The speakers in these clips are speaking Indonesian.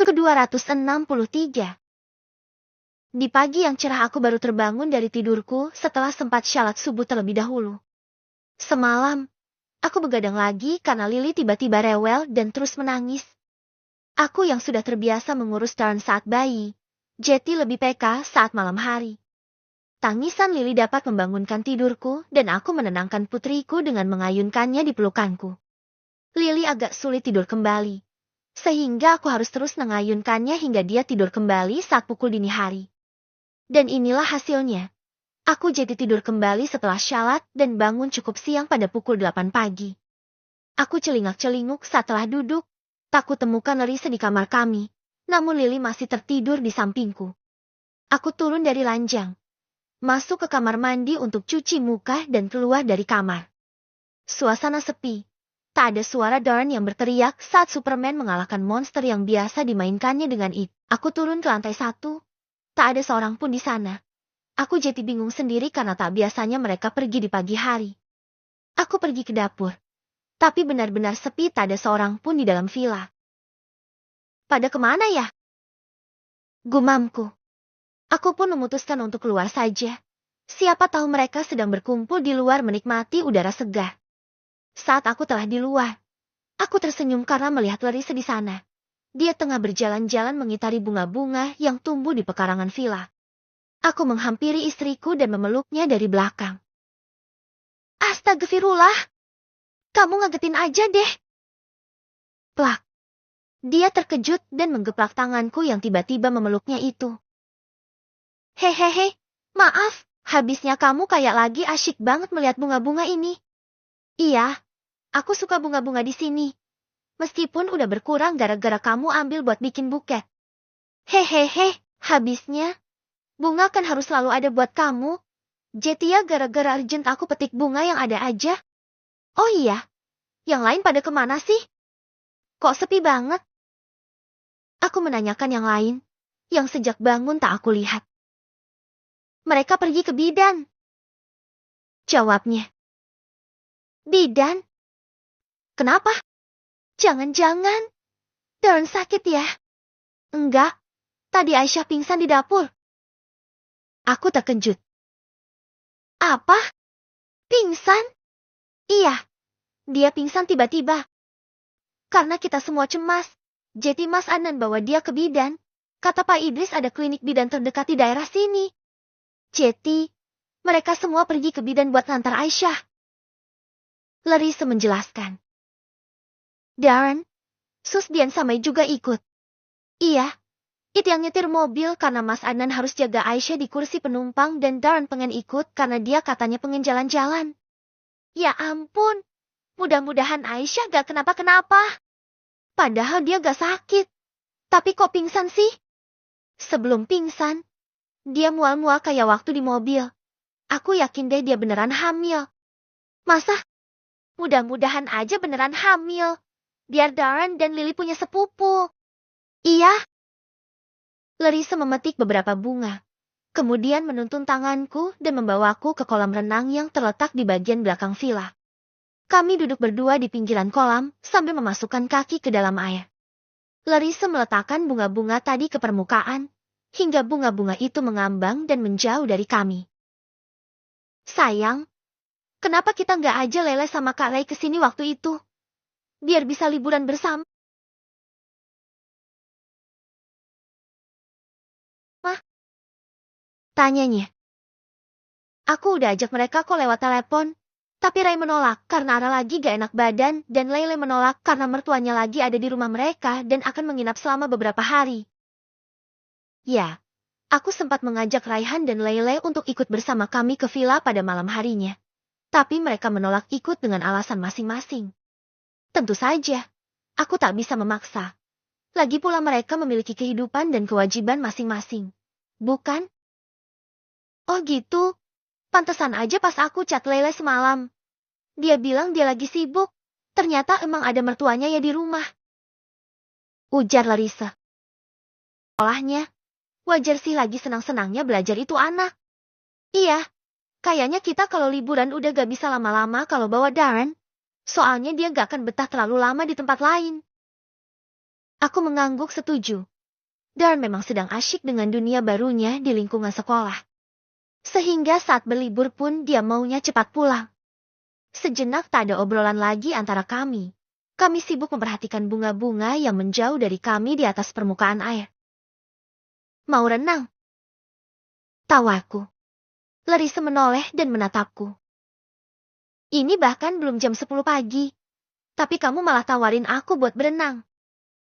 Ke-263. Di pagi yang cerah aku baru terbangun dari tidurku setelah sempat syalat subuh terlebih dahulu. Semalam, aku begadang lagi karena Lily tiba-tiba rewel dan terus menangis. Aku yang sudah terbiasa mengurus Darren saat bayi, jadi lebih peka saat malam hari. Tangisan Lily dapat membangunkan tidurku dan aku menenangkan putriku dengan mengayunkannya di pelukanku. Lily agak sulit tidur kembali, sehingga aku harus terus mengayunkannya hingga dia tidur kembali saat pukul dini hari. Dan inilah hasilnya. Aku jadi tidur kembali setelah syalat dan bangun cukup siang pada pukul 8 pagi. Aku celingak-celinguk saat telah duduk, tak kutemukan Larissa di kamar kami, namun Lily masih tertidur di sampingku. Aku turun dari ranjang, masuk ke kamar mandi untuk cuci muka dan keluar dari kamar. Suasana sepi. Tak ada suara Darren yang berteriak saat Superman mengalahkan monster yang biasa dimainkannya dengan it. Aku turun ke lantai 1. Tak ada seorang pun di sana. Aku jadi bingung sendiri karena tak biasanya mereka pergi di pagi hari. Aku pergi ke dapur. Tapi benar-benar sepi, tak ada seorang pun di dalam villa. Pada kemana ya? Gumamku. Aku pun memutuskan untuk keluar saja. Siapa tahu mereka sedang berkumpul di luar menikmati udara segar. Saat aku telah di luar, aku tersenyum karena melihat Larissa di sana. Dia tengah berjalan-jalan mengitari bunga-bunga yang tumbuh di pekarangan villa. Aku menghampiri istriku dan memeluknya dari belakang. Astagfirullah! Kamu ngagetin aja deh! Plak! Dia terkejut dan menggeplak tanganku yang tiba-tiba memeluknya itu. Hehehe, maaf, habisnya kamu kayak lagi asyik banget melihat bunga-bunga ini. Iya, aku suka bunga-bunga di sini. Meskipun udah berkurang gara-gara kamu ambil buat bikin buket. Hehehe, habisnya. Bunga kan harus selalu ada buat kamu. Jadi ya gara-gara urgent aku petik bunga yang ada aja. Oh iya, yang lain pada kemana sih? Kok sepi banget? Aku menanyakan yang lain, yang sejak bangun tak aku lihat. Mereka pergi ke bidan. Jawabnya. Bidan? Kenapa? Jangan-jangan Darren sakit ya? Enggak, tadi Aisyah pingsan di dapur. Aku terkejut. Apa? Pingsan? Iya, dia pingsan tiba-tiba. Karena kita semua cemas, jadi Mas Adnan bawa dia ke bidan. Kata Pak Idris ada klinik bidan terdekat di daerah sini. Jadi, mereka semua pergi ke bidan buat ngantar Aisyah. Larissa menjelaskan. Darren, Susdian Samai juga ikut. Iya, itu yang nyetir mobil karena Mas Adnan harus jaga Aisyah di kursi penumpang dan Darren pengen ikut karena dia katanya pengen jalan-jalan. Ya ampun, mudah-mudahan Aisyah gak kenapa-kenapa. Padahal dia gak sakit. Tapi kok pingsan sih? Sebelum pingsan, dia mual-mual kayak waktu di mobil. Aku yakin deh dia beneran hamil. Masa? Mudah-mudahan aja beneran hamil. Biar Darren dan Lily punya sepupu. Iya. Larissa memetik beberapa bunga. Kemudian menuntun tanganku dan membawaku ke kolam renang yang terletak di bagian belakang villa. Kami duduk berdua di pinggiran kolam sambil memasukkan kaki ke dalam air. Larissa meletakkan bunga-bunga tadi ke permukaan, hingga bunga-bunga itu mengambang dan menjauh dari kami. Sayang, kenapa kita nggak aja Lele sama Kak Ray kesini waktu itu? Biar bisa liburan bersama. Tanyanya. Aku udah ajak mereka kok lewat telepon. Tapi Ray menolak karena Ara lagi gak enak badan dan Lele menolak karena mertuanya lagi ada di rumah mereka dan akan menginap selama beberapa hari. Ya, aku sempat mengajak Raihan dan Lele untuk ikut bersama kami ke villa pada malam harinya. Tapi mereka menolak ikut dengan alasan masing-masing. Tentu saja, aku tak bisa memaksa. Lagi pula mereka memiliki kehidupan dan kewajiban masing-masing. Bukan? Oh gitu, pantesan aja pas aku chat Lele semalam. Dia bilang dia lagi sibuk, ternyata emang ada mertuanya ya di rumah. Ujar Larissa. Olahnya, wajar sih lagi senang-senangnya belajar itu anak. Iya, kayaknya kita kalau liburan udah gak bisa lama-lama kalau bawa Darren. Soalnya dia gak akan betah terlalu lama di tempat lain. Aku mengangguk setuju. Dan memang sedang asyik dengan dunia barunya di lingkungan sekolah. Sehingga saat berlibur pun dia maunya cepat pulang. Sejenak tak ada obrolan lagi antara kami. Kami sibuk memperhatikan bunga-bunga yang menjauh dari kami di atas permukaan air. Mau renang? Tawaku. Larissa menoleh dan menatapku. Ini bahkan belum jam 10 pagi. Tapi kamu malah tawarin aku buat berenang.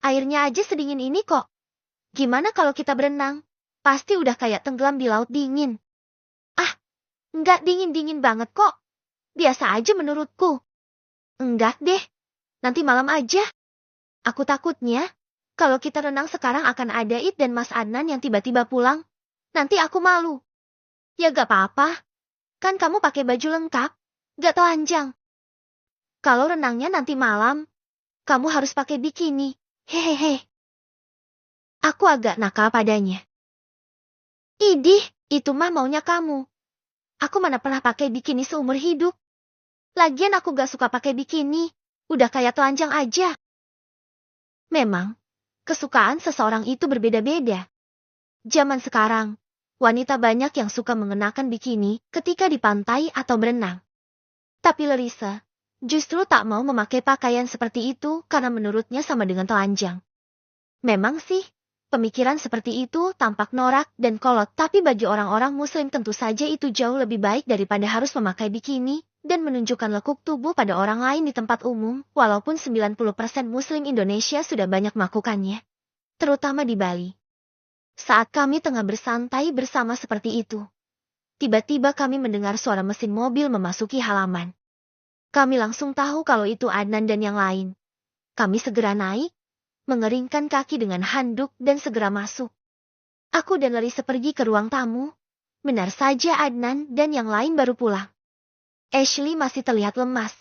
Airnya aja sedingin ini kok. Gimana kalau kita berenang? Pasti udah kayak tenggelam di laut dingin. Ah, enggak dingin-dingin banget kok. Biasa aja menurutku. Enggak deh, nanti malam aja. Aku takutnya, kalau kita renang sekarang akan ada It dan Mas Adnan yang tiba-tiba pulang. Nanti aku malu. Ya gak apa-apa, kan kamu pakai baju lengkap, gak telanjang. Kalau renangnya nanti malam, kamu harus pakai bikini. Hehehe. Aku agak nakal padanya. Idih, itu mah maunya kamu. Aku mana pernah pakai bikini seumur hidup. Lagian aku gak suka pakai bikini, udah kayak telanjang aja. Memang, kesukaan seseorang itu berbeda-beda. Zaman sekarang, wanita banyak yang suka mengenakan bikini ketika di pantai atau berenang. Tapi Larissa justru tak mau memakai pakaian seperti itu karena menurutnya sama dengan telanjang. Memang sih, pemikiran seperti itu tampak norak dan kolot, tapi bagi orang-orang muslim tentu saja itu jauh lebih baik daripada harus memakai bikini dan menunjukkan lekuk tubuh pada orang lain di tempat umum, walaupun 90% muslim Indonesia sudah banyak melakukannya. Terutama di Bali. Saat kami tengah bersantai bersama seperti itu, tiba-tiba kami mendengar suara mesin mobil memasuki halaman. Kami langsung tahu kalau itu Adnan dan yang lain. Kami segera naik, mengeringkan kaki dengan handuk dan segera masuk. Aku dan Larissa pergi ke ruang tamu. Benar saja Adnan dan yang lain baru pulang. Ashley masih terlihat lemas.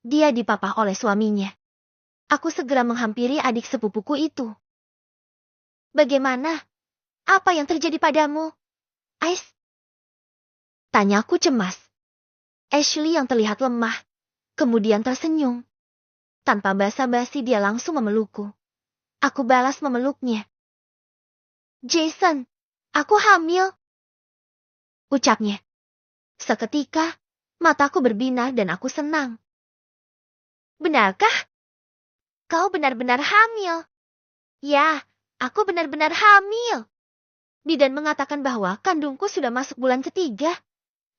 Dia dipapah oleh suaminya. Aku segera menghampiri adik sepupuku itu. Bagaimana? Apa yang terjadi padamu? Ais? Tanyaku cemas. Ashley yang terlihat lemah, kemudian tersenyum. Tanpa basa-basi dia langsung memelukku. Aku balas memeluknya. Jason, aku hamil. Ucapnya. Seketika, mataku berbinar dan aku senang. Benarkah? Kau benar-benar hamil? Ya, aku benar-benar hamil. Bidan mengatakan bahwa kandungku sudah masuk bulan ketiga.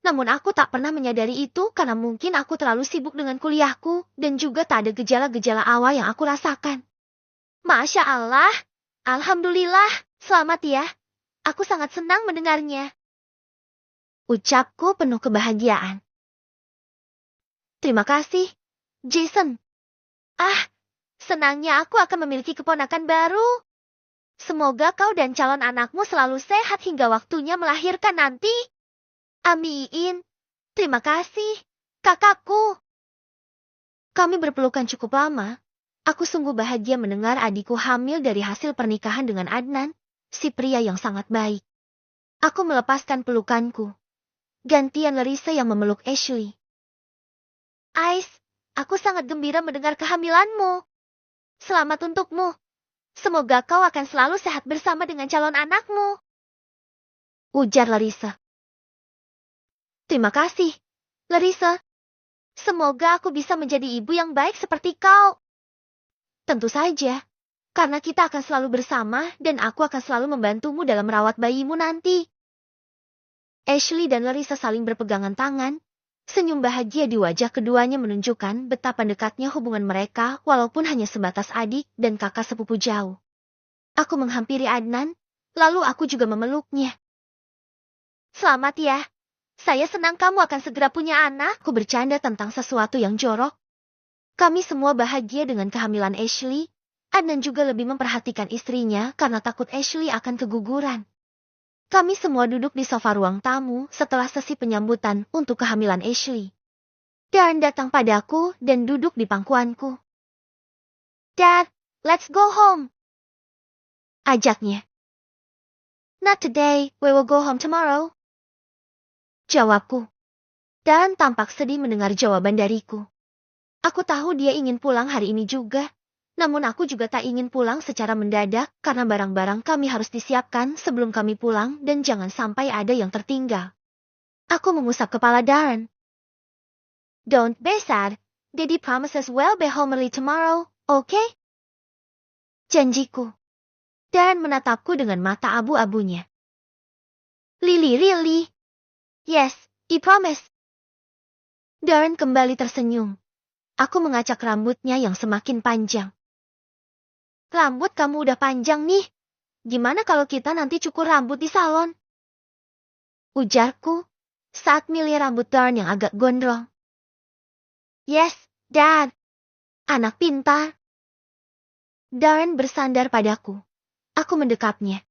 Namun aku tak pernah menyadari itu karena mungkin aku terlalu sibuk dengan kuliahku dan juga tak ada gejala-gejala awal yang aku rasakan. Masya Allah, Alhamdulillah, selamat ya. Aku sangat senang mendengarnya. Ucapku penuh kebahagiaan. Terima kasih, Jason. Ah, senangnya aku akan memiliki keponakan baru. Semoga kau dan calon anakmu selalu sehat hingga waktunya melahirkan nanti. Amin. Terima kasih, kakakku. Kami berpelukan cukup lama. Aku sungguh bahagia mendengar adikku hamil dari hasil pernikahan dengan Adnan, si pria yang sangat baik. Aku melepaskan pelukanku. Gantian Larissa yang memeluk Ashley. Ais, aku sangat gembira mendengar kehamilanmu. Selamat untukmu. Semoga kau akan selalu sehat bersama dengan calon anakmu. Ujar Larissa. Terima kasih, Larissa. Semoga aku bisa menjadi ibu yang baik seperti kau. Tentu saja, karena kita akan selalu bersama dan aku akan selalu membantumu dalam merawat bayimu nanti. Ashley dan Larissa saling berpegangan tangan. Senyum bahagia di wajah keduanya menunjukkan betapa dekatnya hubungan mereka walaupun hanya sebatas adik dan kakak sepupu jauh. Aku menghampiri Adnan, lalu aku juga memeluknya. Selamat ya. Saya senang kamu akan segera punya anak. Aku bercanda tentang sesuatu yang jorok. Kami semua bahagia dengan kehamilan Ashley. Adnan juga lebih memperhatikan istrinya karena takut Ashley akan keguguran. Kami semua duduk di sofa ruang tamu setelah sesi penyambutan untuk kehamilan Ashley. Dan datang padaku dan duduk di pangkuanku. Dad, let's go home. Ajaknya. Not today, we will go home tomorrow. Jawabku. Dan tampak sedih mendengar jawaban dariku. Aku tahu dia ingin pulang hari ini juga. Namun aku juga tak ingin pulang secara mendadak karena barang-barang kami harus disiapkan sebelum kami pulang dan jangan sampai ada yang tertinggal. Aku mengusap kepala Darren. Don't be sad. Daddy promises we'll be home early tomorrow, okay? Janjiku. Darren menatapku dengan mata abu-abunya. Lily, really? Yes, I promise. Darren kembali tersenyum. Aku mengacak rambutnya yang semakin panjang. Rambut kamu udah panjang nih. Gimana kalau kita nanti cukur rambut di salon? Ujarku saat milih rambut Darren yang agak gondrong. Yes, Dad. Anak pintar. Darren bersandar padaku. Aku mendekapnya.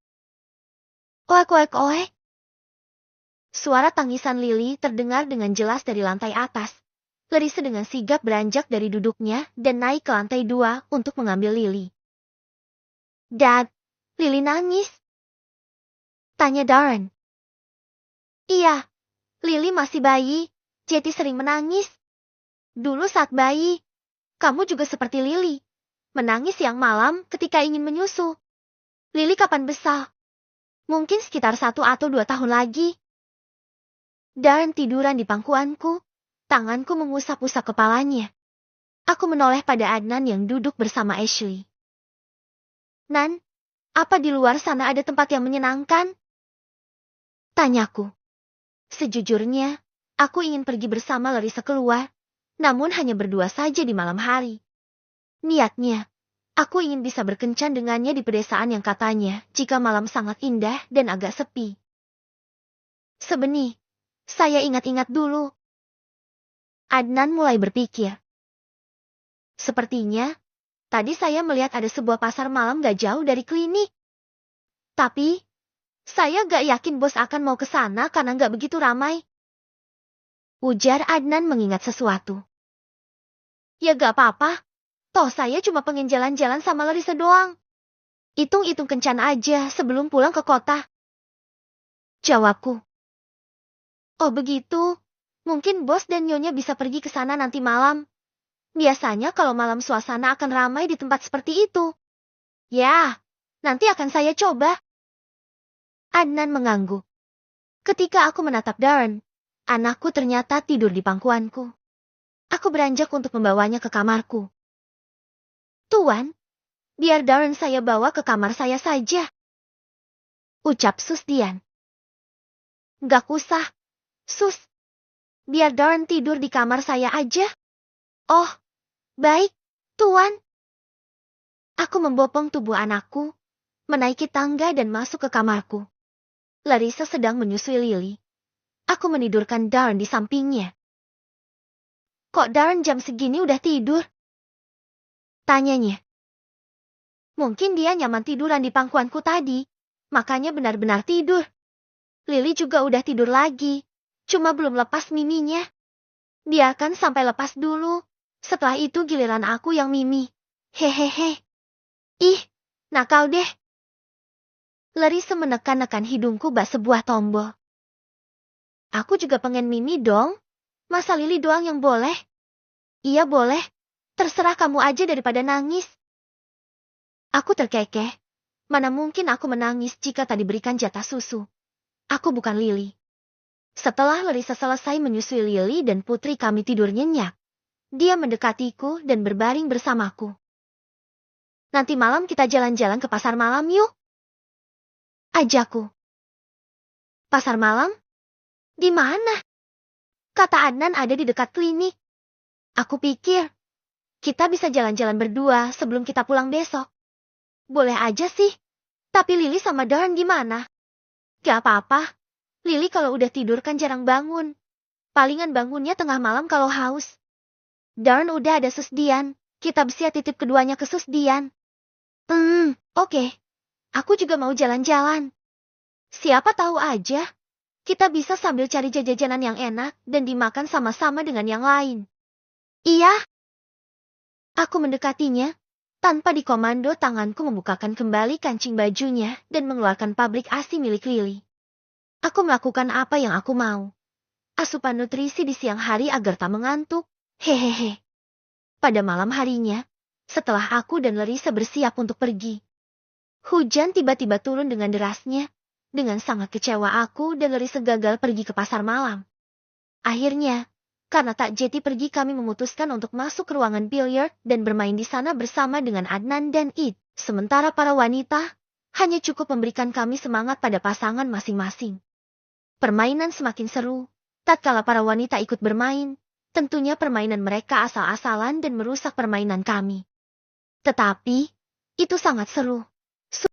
Oek, oek, oek. Suara tangisan Lily terdengar dengan jelas dari lantai atas. Larissa dengan sigap beranjak dari duduknya dan naik ke lantai 2 untuk mengambil Lily. Dad, Lily nangis. Tanya Darren. Iya, Lily masih bayi, jadi sering menangis. Dulu saat bayi, kamu juga seperti Lily. Menangis siang malam ketika ingin menyusu. Lily kapan besar? Mungkin sekitar 1 atau 2 tahun lagi. Darren tiduran di pangkuanku, tanganku mengusap-usap kepalanya. Aku menoleh pada Adnan yang duduk bersama Ashley. Nan, apa di luar sana ada tempat yang menyenangkan? Tanyaku. Sejujurnya, aku ingin pergi bersama Larissa keluar, namun hanya berdua saja di malam hari. Niatnya, aku ingin bisa berkencan dengannya di pedesaan yang katanya jika malam sangat indah dan agak sepi. Sebenih, saya ingat-ingat dulu. Adnan mulai berpikir. Sepertinya, tadi saya melihat ada sebuah pasar malam gak jauh dari klinik. Tapi, saya gak yakin bos akan mau ke sana karena gak begitu ramai. Ujar Adnan mengingat sesuatu. Ya gak apa-apa. Toh saya cuma pengen jalan-jalan sama Larissa doang. Hitung-hitung kencan aja sebelum pulang ke kota. Jawabku. Oh begitu. Mungkin bos dan nyonya bisa pergi ke sana nanti malam. Biasanya kalau malam suasana akan ramai di tempat seperti itu. Ya, nanti akan saya coba. Adnan mengangguk. Ketika aku menatap Darren, anakku ternyata tidur di pangkuanku. Aku beranjak untuk membawanya ke kamarku. Tuan, biar Darren saya bawa ke kamar saya saja. Ucap Susdian. Gak usah, Sus. Biar Darren tidur di kamar saya aja. Oh, baik, Tuan. Aku membopong tubuh anakku, menaiki tangga dan masuk ke kamarku. Larissa sedang menyusui Lily. Aku menidurkan Darren di sampingnya. Kok Darren jam segini udah tidur? Tanyanya. Mungkin dia nyaman tiduran di pangkuanku tadi, makanya benar-benar tidur. Lily juga udah tidur lagi, cuma belum lepas miminya. Biarkan sampai lepas dulu, setelah itu giliran aku yang mimi. Hehehe. Ih, nakal deh. Larissa menekan-nekan hidungku bak sebuah tombol. Aku juga pengen mimi dong. Masa Lily doang yang boleh? Iya boleh. Terserah kamu aja daripada nangis. Aku terkekeh. Mana mungkin aku menangis jika tak diberikan jatah susu. Aku bukan Lily. Setelah Larissa selesai menyusui Lily dan putri kami tidur nyenyak, dia mendekatiku dan berbaring bersamaku. Nanti malam kita jalan-jalan ke pasar malam yuk. Ajakku. Pasar malam? Di mana? Kata Adnan ada di dekat klinik. Aku pikir, kita bisa jalan-jalan berdua sebelum kita pulang besok. Boleh aja sih. Tapi Lily sama Darren gimana? Gak apa-apa. Lily kalau udah tidur kan jarang bangun. Palingan bangunnya tengah malam kalau haus. Darren udah ada Susdian. Kita bisa titip keduanya ke Susdian. Oke. Aku juga mau jalan-jalan. Siapa tahu aja. Kita bisa sambil cari jajanan yang enak dan dimakan sama-sama dengan yang lain. Iya. Aku mendekatinya. Tanpa dikomando tanganku membukakan kembali kancing bajunya dan mengeluarkan pabrik ASI milik Lily. Aku melakukan apa yang aku mau. Asupan nutrisi di siang hari agar tak mengantuk. Hehehe. Pada malam harinya, setelah aku dan Larissa bersiap untuk pergi. Hujan tiba-tiba turun dengan derasnya. Dengan sangat kecewa aku dan Larissa gagal pergi ke pasar malam. Akhirnya, karena tak jadi pergi kami memutuskan untuk masuk ke ruangan biliar dan bermain di sana bersama dengan Adnan dan Id. Sementara para wanita hanya cukup memberikan kami semangat pada pasangan masing-masing. Permainan semakin seru. Tatkala para wanita ikut bermain, tentunya permainan mereka asal-asalan dan merusak permainan kami. Tetapi, itu sangat seru.